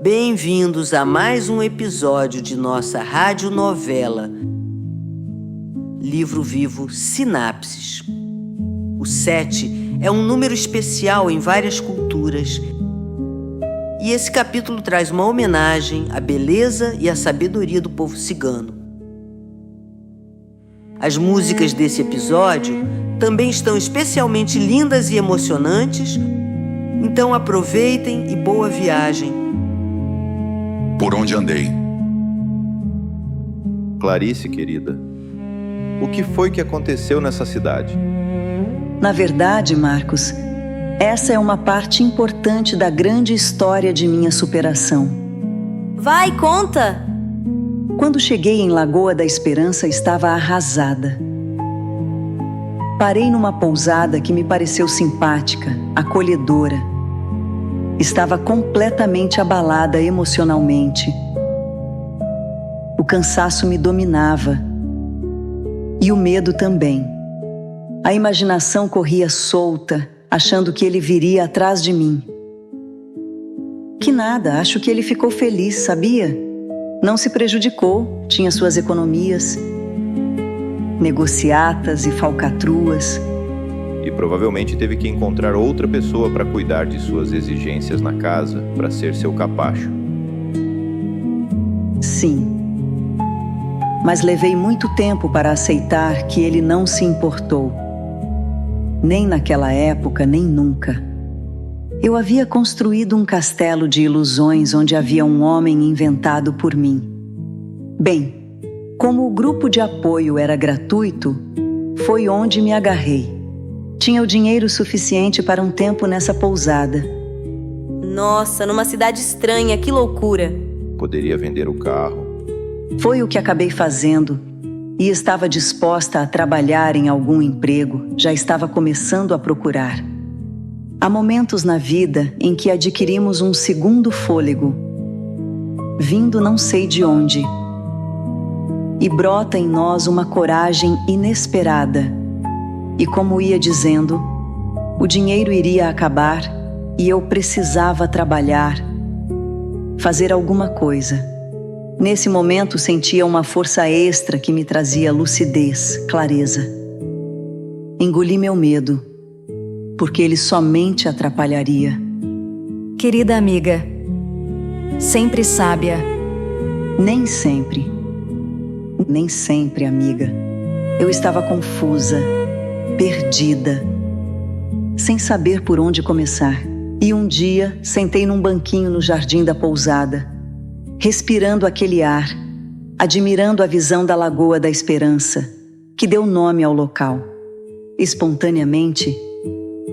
Bem-vindos a mais um episódio de nossa radionovela Livro Vivo Sinapses. O 7 é um número especial em várias culturas e esse capítulo traz uma homenagem à beleza e à sabedoria do povo cigano. As músicas desse episódio também estão especialmente lindas e emocionantes, então aproveitem e boa viagem. Por onde andei? Clarice, querida, o que foi que aconteceu nessa cidade? Na verdade, Marcos, essa é uma parte importante da grande história de minha superação. Vai, conta! Quando cheguei em Lagoa da Esperança, estava arrasada. Parei numa pousada que me pareceu simpática, acolhedora. Estava completamente abalada emocionalmente. O cansaço me dominava. E o medo também. A imaginação corria solta, achando que ele viria atrás de mim. Que nada, acho que ele ficou feliz, sabia? Não se prejudicou, tinha suas economias, negociatas e falcatruas. E provavelmente teve que encontrar outra pessoa para cuidar de suas exigências na casa, para ser seu capacho. Sim. Mas levei muito tempo para aceitar que ele não se importou. Nem naquela época, nem nunca. Eu havia construído um castelo de ilusões onde havia um homem inventado por mim. Bem, como o grupo de apoio era gratuito, foi onde me agarrei. Tinha o dinheiro suficiente para um tempo nessa pousada. Nossa, numa cidade estranha, que loucura! Poderia vender o carro. Foi o que acabei fazendo e estava disposta a trabalhar em algum emprego, já estava começando a procurar. Há momentos na vida em que adquirimos um segundo fôlego, vindo não sei de onde, e brota em nós uma coragem inesperada. E como ia dizendo, o dinheiro iria acabar e eu precisava trabalhar, fazer alguma coisa. Nesse momento sentia uma força extra que me trazia lucidez, clareza. Engoli meu medo, porque ele somente atrapalharia. Querida amiga, sempre sábia. Nem sempre. Nem sempre, amiga. Eu estava confusa, perdida, sem saber por onde começar. E um dia, sentei num banquinho no jardim da pousada, respirando aquele ar, admirando a visão da Lagoa da Esperança, que deu nome ao local. Espontaneamente,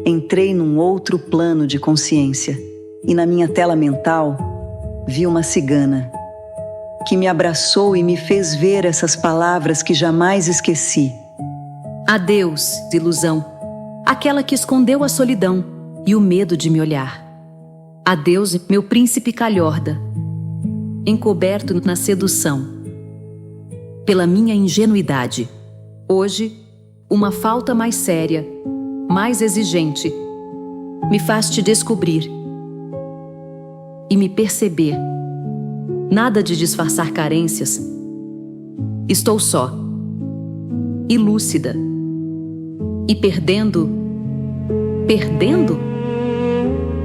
entrei num outro plano de consciência e na minha tela mental, vi uma cigana, que me abraçou e me fez ver essas palavras que jamais esqueci. Adeus, ilusão, aquela que escondeu a solidão e o medo de me olhar. Adeus, meu príncipe calhorda, encoberto na sedução. Pela minha ingenuidade, hoje, uma falta mais séria, mais exigente, me faz te descobrir e me perceber. Nada de disfarçar carências. Estou só e lúcida. E perdendo?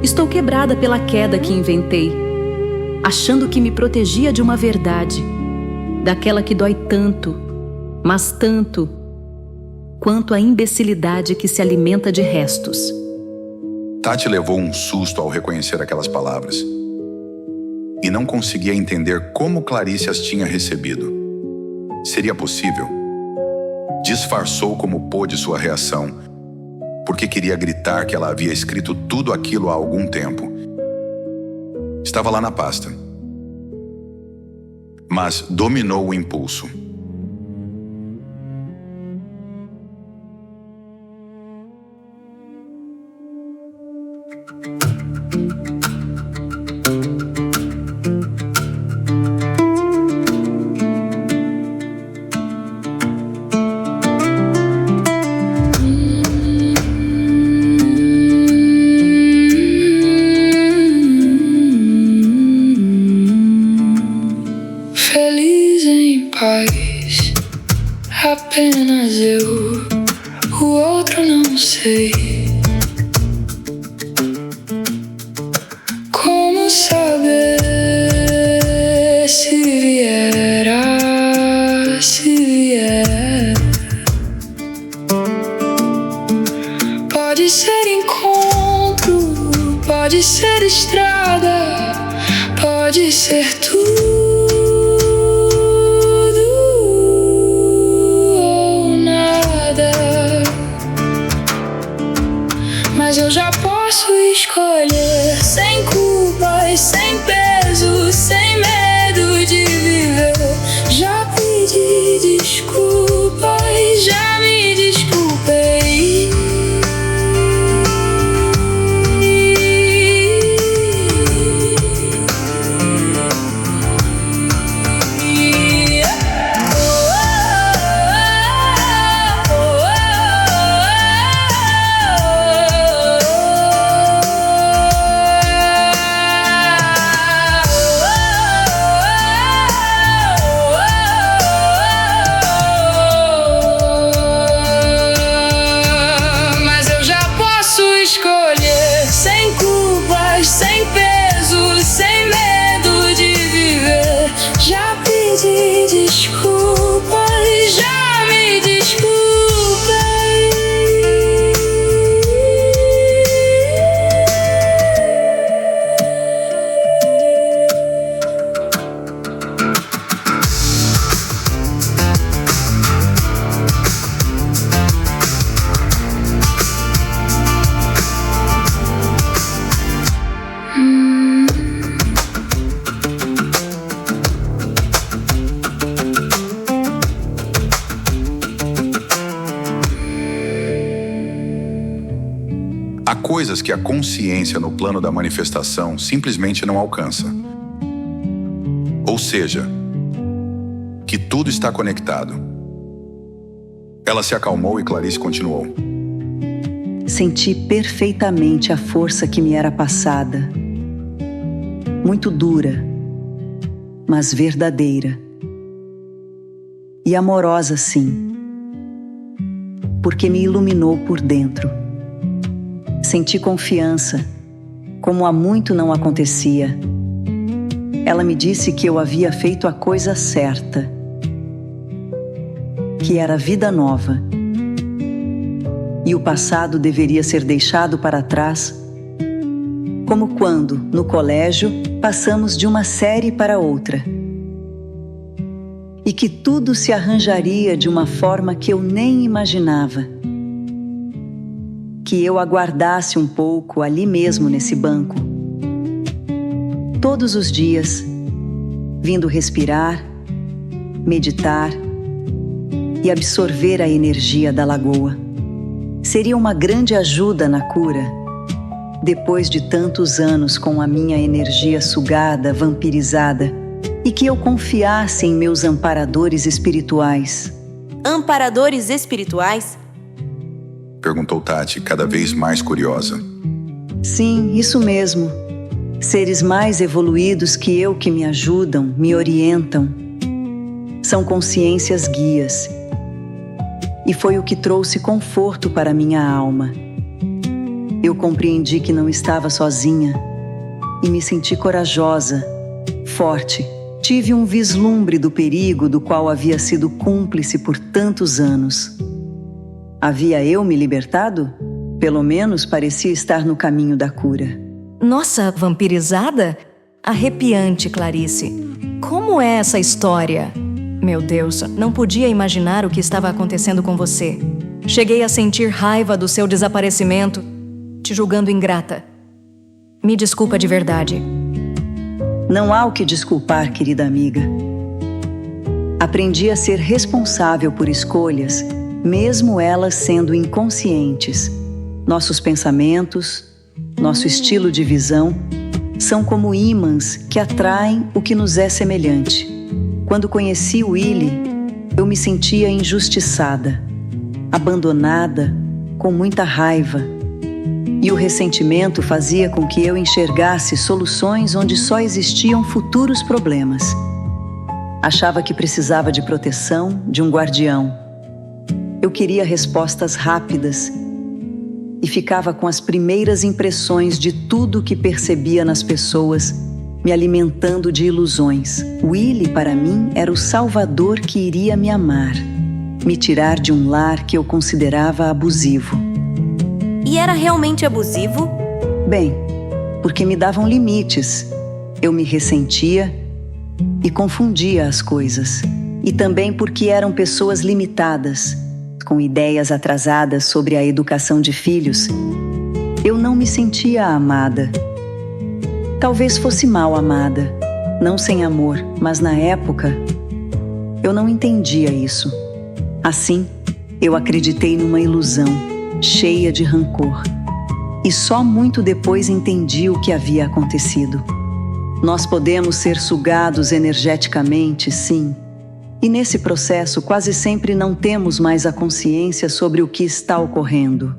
Estou quebrada pela queda que inventei, achando que me protegia de uma verdade, daquela que dói tanto, mas tanto, quanto a imbecilidade que se alimenta de restos. Tati levou um susto ao reconhecer aquelas palavras e não conseguia entender como Clarice as tinha recebido. Seria possível? Disfarçou como pôde sua reação, porque queria gritar que ela havia escrito tudo aquilo há algum tempo. Estava lá na pasta. Mas dominou o impulso. quero, não sei como saber se vier, se vier. Pode ser encontro, pode ser estrada, pode ser tudo ou nada. Mas eu já posso escolher, sem culpas, sem peso, sem medo de viver. Já pedi desculpas, já me desculpei. Há coisas que a consciência no plano da manifestação simplesmente não alcança. Ou seja, que tudo está conectado. Ela se acalmou e Clarice continuou. Senti perfeitamente a força que me era passada. Muito dura, mas verdadeira. E amorosa, sim. Porque me iluminou por dentro. Senti confiança, como há muito não acontecia. Ela me disse que eu havia feito a coisa certa, que era vida nova, e o passado deveria ser deixado para trás, como quando, no colégio, passamos de uma série para outra, e que tudo se arranjaria de uma forma que eu nem imaginava. Que eu aguardasse um pouco ali mesmo nesse banco. Todos os dias, vindo respirar, meditar e absorver a energia da lagoa. Seria uma grande ajuda na cura, depois de tantos anos com a minha energia sugada, vampirizada, e que eu confiasse em meus amparadores espirituais. Amparadores espirituais? Perguntou Tati, cada vez mais curiosa. Sim, isso mesmo. Seres mais evoluídos que eu que me ajudam, me orientam. São consciências guias. E foi o que trouxe conforto para minha alma. Eu compreendi que não estava sozinha e me senti corajosa, forte. Tive um vislumbre do perigo do qual havia sido cúmplice por tantos anos. Havia eu me libertado? Pelo menos parecia estar no caminho da cura. Nossa, vampirizada? Arrepiante, Clarice. Como é essa história? Meu Deus, não podia imaginar o que estava acontecendo com você. Cheguei a sentir raiva do seu desaparecimento, te julgando ingrata. Me desculpa de verdade. Não há o que desculpar, querida amiga. Aprendi a ser responsável por escolhas, mesmo elas sendo inconscientes. Nossos pensamentos, nosso estilo de visão, são como ímãs que atraem o que nos é semelhante. Quando conheci Willie, eu me sentia injustiçada, abandonada, com muita raiva. E o ressentimento fazia com que eu enxergasse soluções onde só existiam futuros problemas. Achava que precisava de proteção, de um guardião. Eu queria respostas rápidas e ficava com as primeiras impressões de tudo que percebia nas pessoas, me alimentando de ilusões. Willie, para mim, era o salvador que iria me amar, me tirar de um lar que eu considerava abusivo. E era realmente abusivo? Bem, porque me davam limites. Eu me ressentia e confundia as coisas. E também porque eram pessoas limitadas, com ideias atrasadas sobre a educação de filhos. Eu não me sentia amada. Talvez fosse mal amada, não sem amor, mas na época eu não entendia isso. Assim, eu acreditei numa ilusão, cheia de rancor. E só muito depois entendi o que havia acontecido. Nós podemos ser sugados energeticamente, sim. E nesse processo quase sempre não temos mais a consciência sobre o que está ocorrendo.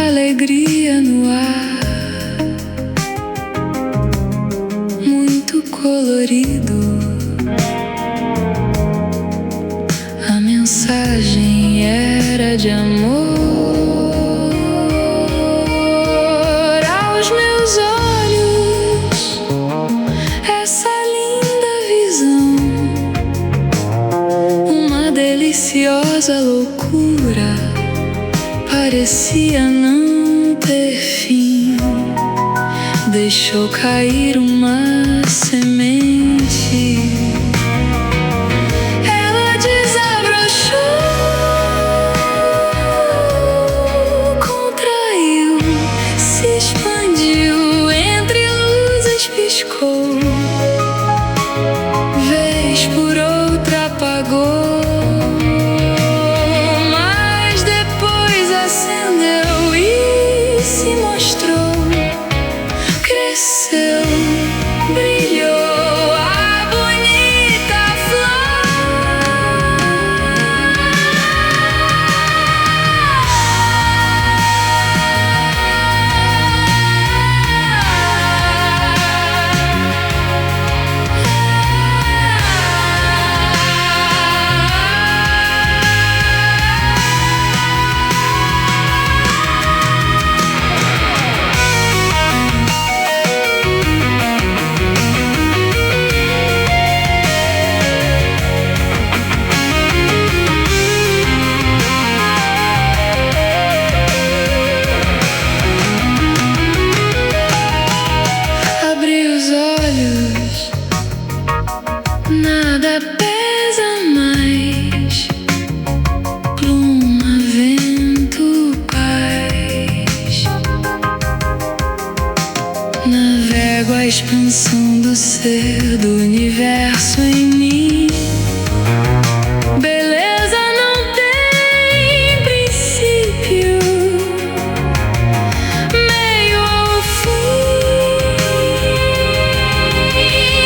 Alegria no ar, muito colorido. A mensagem era de amor aos meus olhos. Essa linda visão, uma deliciosa loucura, parecia não ter fim. Deixou cair uma semente. Ela desabrochou, contraiu, se expandiu, entre luzes piscou. Vez por outra apagou. Nada pesa mais, pluma, vento, paz. Navego a expansão do ser, do universo em mim. Beleza não tem princípio, meio ou fim.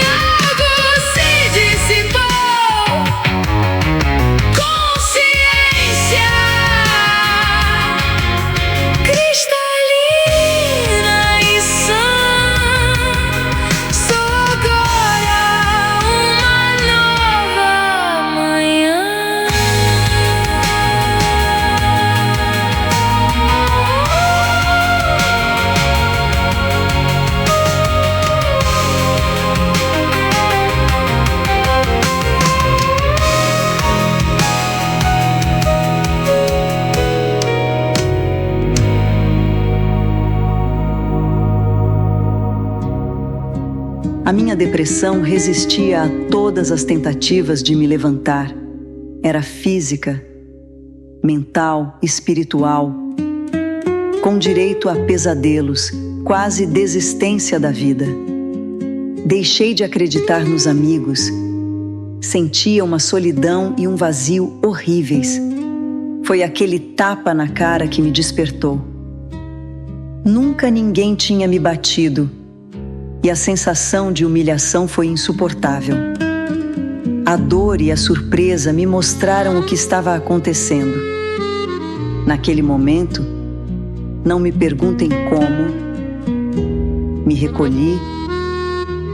Algo se dissipou, consciência cristalina e sã. Sou agora uma nova manhã. A minha depressão resistia a todas as tentativas de me levantar. Era física, mental, espiritual, com direito a pesadelos, quase desistência da vida. Deixei de acreditar nos amigos sentia uma solidão e um vazio horríveis. Foi aquele tapa na cara que me despertou. Nunca ninguém tinha me batido, e a sensação de humilhação foi insuportável. A dor e a surpresa me mostraram o que estava acontecendo. Naquele momento, não me perguntem como, me recolhi,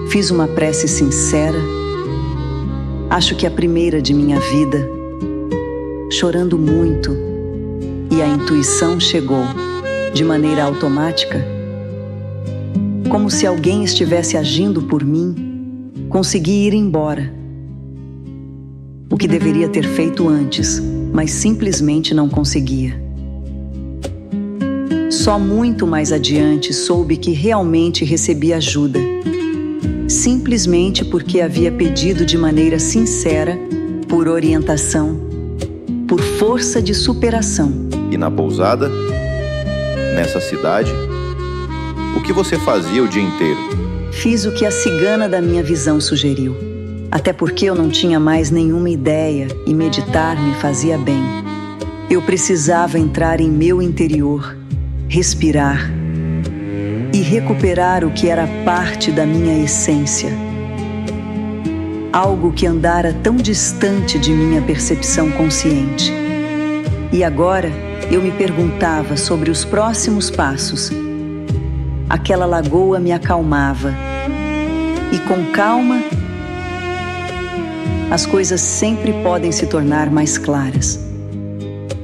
fiz uma prece sincera, acho que a primeira de minha vida, chorando muito, e a intuição chegou, de maneira automática, como se alguém estivesse agindo por mim, consegui ir embora. O que deveria ter feito antes, mas simplesmente não conseguia. Só muito mais adiante soube que realmente recebi ajuda, simplesmente porque havia pedido de maneira sincera, por orientação, por força de superação. E na pousada, nessa cidade, o que você fazia o dia inteiro? Fiz o que a cigana da minha visão sugeriu. Até porque eu não tinha mais nenhuma ideia e meditar me fazia bem. Eu precisava entrar em meu interior, respirar e recuperar o que era parte da minha essência. Algo que andara tão distante de minha percepção consciente. E agora eu me perguntava sobre os próximos passos. Aquela lagoa me acalmava. E com calma, as coisas sempre podem se tornar mais claras.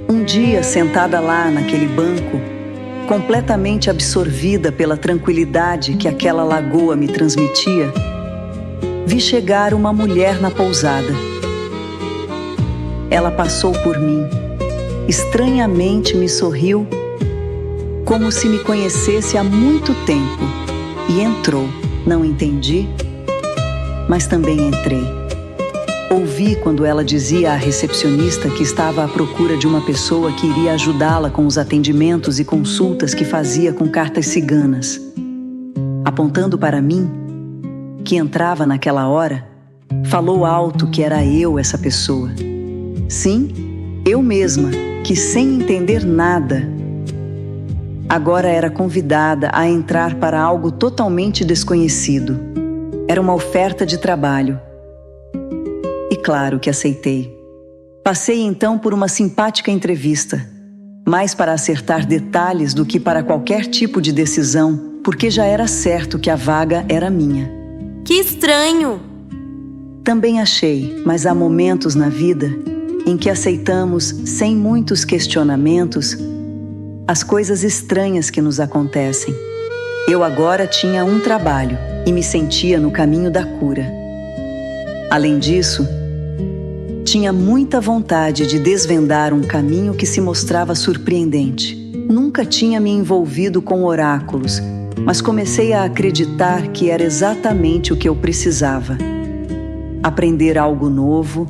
Um dia, sentada lá naquele banco, completamente absorvida pela tranquilidade que aquela lagoa me transmitia, vi chegar uma mulher na pousada. Ela passou por mim, estranhamente me sorriu, como se me conhecesse há muito tempo, e entrou. Não entendi, mas também entrei. Ouvi quando ela dizia à recepcionista que estava à procura de uma pessoa que iria ajudá-la com os atendimentos e consultas que fazia com cartas ciganas. Apontando para mim, que entrava naquela hora, falou alto que era eu essa pessoa. Sim, eu mesma, que sem entender nada, agora era convidada a entrar para algo totalmente desconhecido. Era uma oferta de trabalho. E claro que aceitei. Passei então por uma simpática entrevista, mais para acertar detalhes do que para qualquer tipo de decisão, porque já era certo que a vaga era minha. Que estranho! Também achei, mas há momentos na vida em que aceitamos, sem muitos questionamentos, as coisas estranhas que nos acontecem. Eu agora tinha um trabalho e me sentia no caminho da cura. Além disso, tinha muita vontade de desvendar um caminho que se mostrava surpreendente. Nunca tinha me envolvido com oráculos, mas comecei a acreditar que era exatamente o que eu precisava. Aprender algo novo,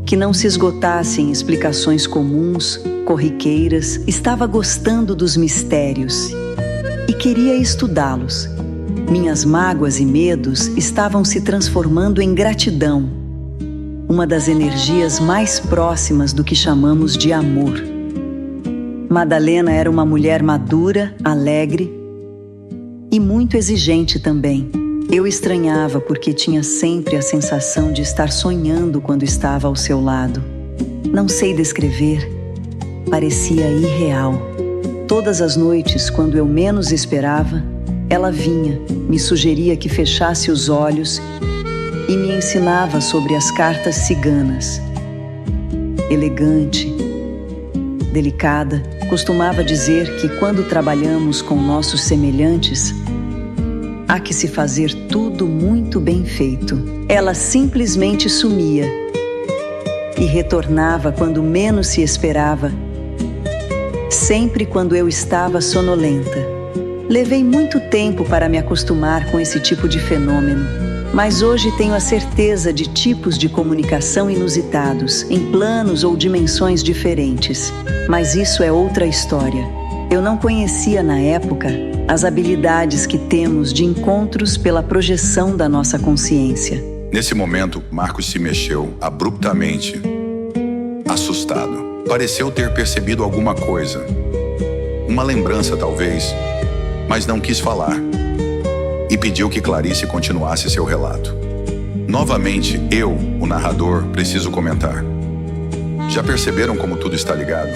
que não se esgotasse em explicações comuns, corriqueiras. Estava gostando dos mistérios e queria estudá-los. Minhas mágoas e medos estavam se transformando em gratidão, uma das energias mais próximas do que chamamos de amor. Madalena era uma mulher madura, alegre e muito exigente também. Eu estranhava porque tinha sempre a sensação de estar sonhando quando estava ao seu lado. Não sei descrever, parecia irreal. Todas as noites, quando eu menos esperava, ela vinha, me sugeria que fechasse os olhos e me ensinava sobre as cartas ciganas. Elegante, delicada, costumava dizer que quando trabalhamos com nossos semelhantes, há que se fazer tudo muito bem feito. Ela simplesmente sumia e retornava quando menos se esperava, sempre quando eu estava sonolenta. Levei muito tempo para me acostumar com esse tipo de fenômeno, mas hoje tenho a certeza de tipos de comunicação inusitados, em planos ou dimensões diferentes. Mas isso é outra história. Eu não conhecia na época as habilidades que temos de encontros pela projeção da nossa consciência. Nesse momento, Marcos se mexeu abruptamente, assustado. Pareceu ter percebido alguma coisa. Uma lembrança, talvez, mas não quis falar. E pediu que Clarice continuasse seu relato. Novamente, eu, o narrador, preciso comentar. Já perceberam como tudo está ligado?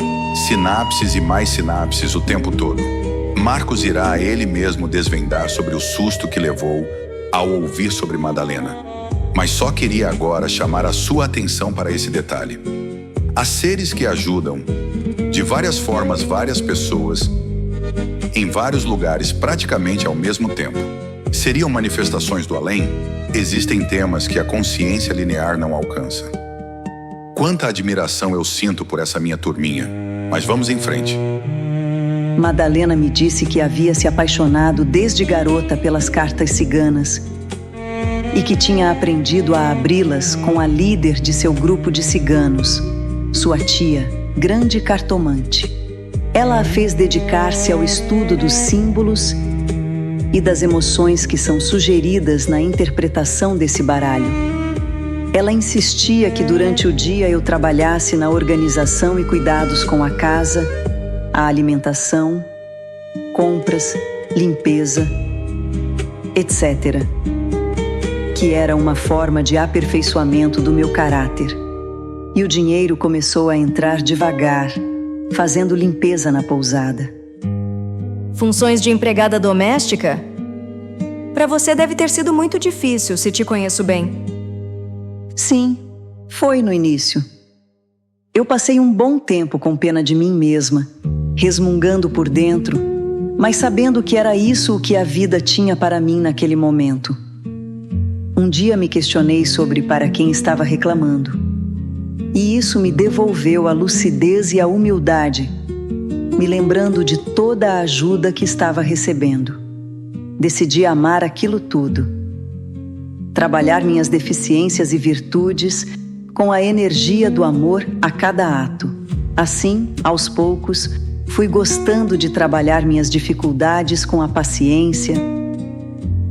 Sinapses e mais sinapses o tempo todo. Marcos irá ele mesmo desvendar sobre o susto que levou ao ouvir sobre Madalena. Mas só queria agora chamar a sua atenção para esse detalhe. Há seres que ajudam, de várias formas, várias pessoas, em vários lugares, praticamente ao mesmo tempo. Seriam manifestações do além? Existem temas que a consciência linear não alcança. Quanta admiração eu sinto por essa minha turminha. Mas vamos em frente. Madalena me disse que havia se apaixonado desde garota pelas cartas ciganas e que tinha aprendido a abri-las com a líder de seu grupo de ciganos, sua tia, grande cartomante. Ela a fez dedicar-se ao estudo dos símbolos e das emoções que são sugeridas na interpretação desse baralho. Ela insistia que durante o dia eu trabalhasse na organização e cuidados com a casa, a alimentação, compras, limpeza, etc. Que era uma forma de aperfeiçoamento do meu caráter. E o dinheiro começou a entrar devagar, fazendo limpeza na pousada. Funções de empregada doméstica? Para você deve ter sido muito difícil, se te conheço bem. Sim, foi no início. Eu passei um bom tempo com pena de mim mesma, resmungando por dentro, mas sabendo que era isso o que a vida tinha para mim naquele momento. Um dia me questionei sobre para quem estava reclamando. E isso me devolveu a lucidez e a humildade, me lembrando de toda a ajuda que estava recebendo. Decidi amar aquilo tudo. Trabalhar minhas deficiências e virtudes com a energia do amor a cada ato. Assim, aos poucos, fui gostando de trabalhar minhas dificuldades com a paciência,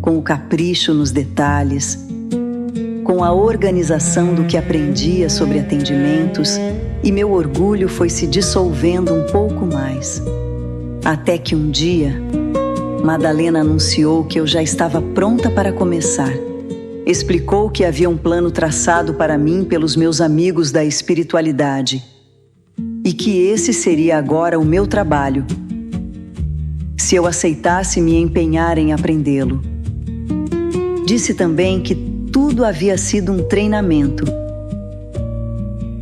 com o capricho nos detalhes, com a organização do que aprendia sobre atendimentos, e meu orgulho foi se dissolvendo um pouco mais. Até que um dia, Madalena anunciou que eu já estava pronta para começar. Explicou que havia um plano traçado para mim pelos meus amigos da espiritualidade e que esse seria agora o meu trabalho, se eu aceitasse me empenhar em aprendê-lo. Disse também que tudo havia sido um treinamento.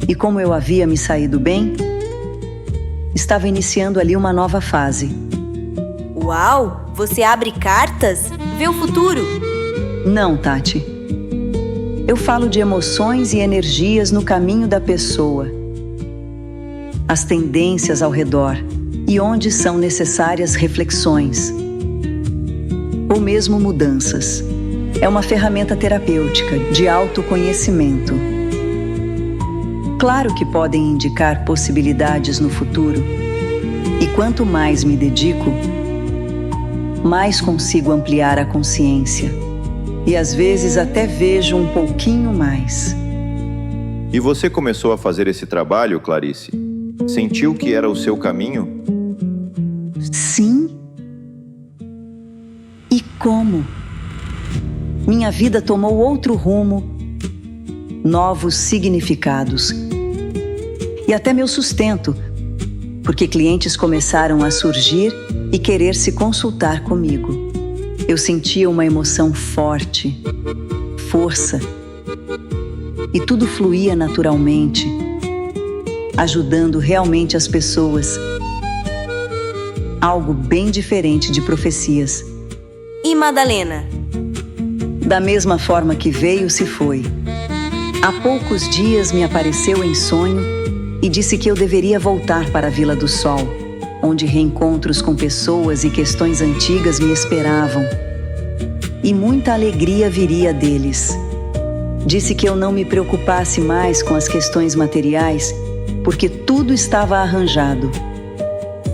E como eu havia me saído bem, estava iniciando ali uma nova fase. Uau! Você abre cartas? Vê o futuro? Não, Tati. Eu falo de emoções e energias no caminho da pessoa, as tendências ao redor e onde são necessárias reflexões ou mesmo mudanças. É uma ferramenta terapêutica de autoconhecimento. Claro que podem indicar possibilidades no futuro, e quanto mais me dedico, mais consigo ampliar a consciência. E às vezes até vejo um pouquinho mais. E você começou a fazer esse trabalho, Clarice? Sentiu que era o seu caminho? Sim. E como? Minha vida tomou outro rumo, novos significados. E até meu sustento, porque clientes começaram a surgir e querer se consultar comigo. Eu sentia uma emoção forte, força, e tudo fluía naturalmente, ajudando realmente as pessoas. Algo bem diferente de profecias. E Madalena? Da mesma forma que veio, se foi. Há poucos dias me apareceu em sonho e disse que eu deveria voltar para a Vila do Sol, onde reencontros com pessoas e questões antigas me esperavam. E muita alegria viria deles. Disse que eu não me preocupasse mais com as questões materiais, porque tudo estava arranjado.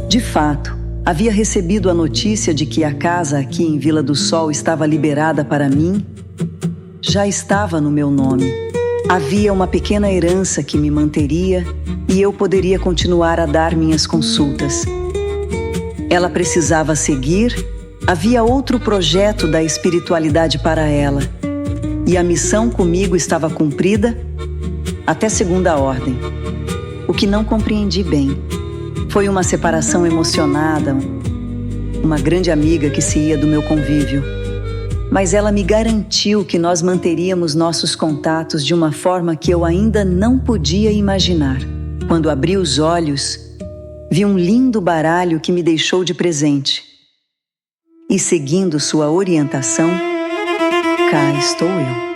De fato, havia recebido a notícia de que a casa aqui em Vila do Sol estava liberada para mim já estava no meu nome. Havia uma pequena herança que me manteria e eu poderia continuar a dar minhas consultas. Ela precisava seguir, havia outro projeto da espiritualidade para ela. E a missão comigo estava cumprida até segunda ordem. O que não compreendi bem foi uma separação emocionada, uma grande amiga que se ia do meu convívio. Mas ela me garantiu que nós manteríamos nossos contatos de uma forma que eu ainda não podia imaginar. Quando abri os olhos, vi um lindo baralho que me deixou de presente. E seguindo sua orientação, cá estou eu.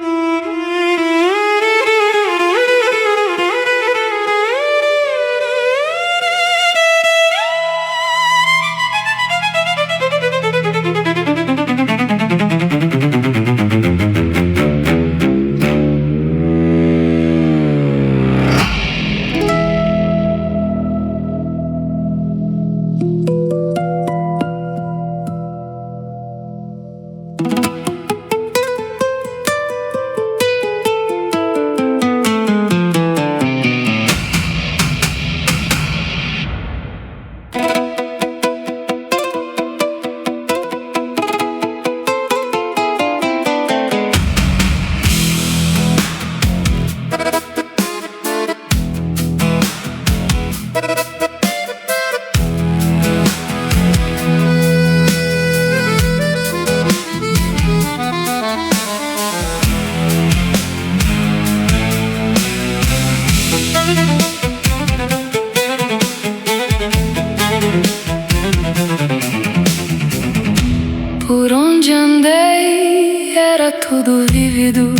Por onde andei era tudo vívido,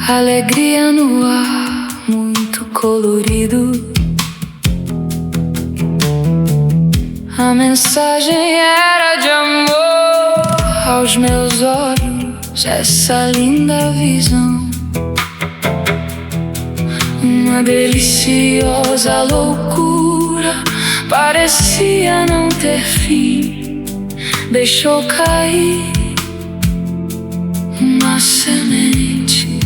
alegria no ar, muito colorido. A mensagem era de amor aos meus olhos, essa linda visão. Uma deliciosa loucura parecia não ter fim. Deixou cair uma semente.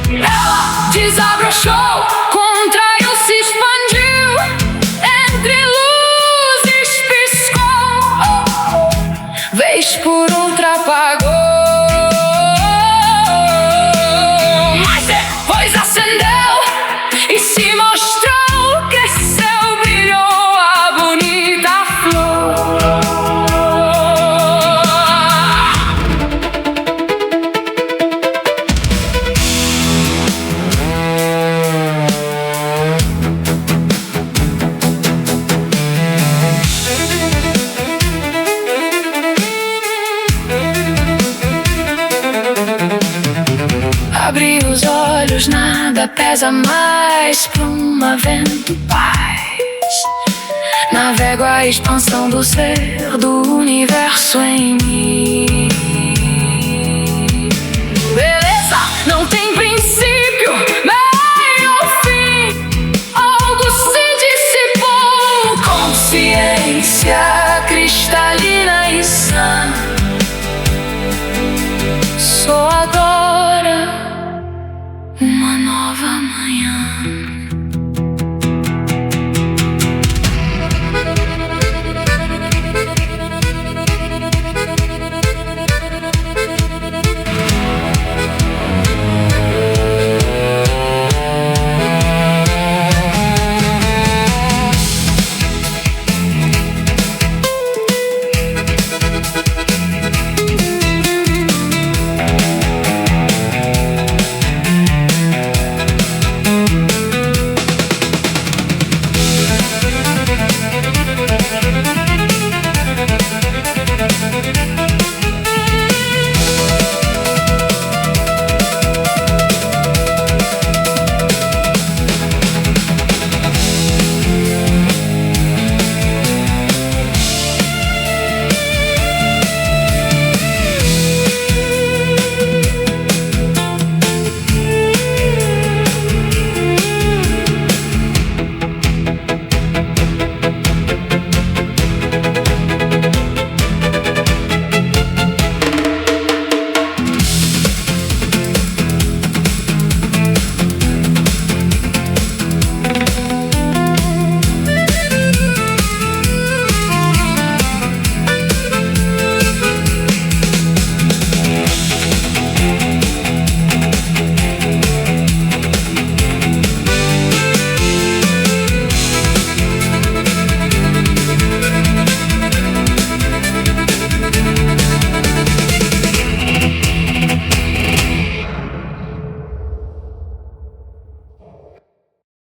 Ela desabrochou, contraiu-se, expandiu, entre luzes piscou, vez por outra apagou, mas depois acendeu e se mostrou. Abri os olhos, nada pesa mais pra uma vento paz. Navego a expansão do ser, do universo em mim. Beleza!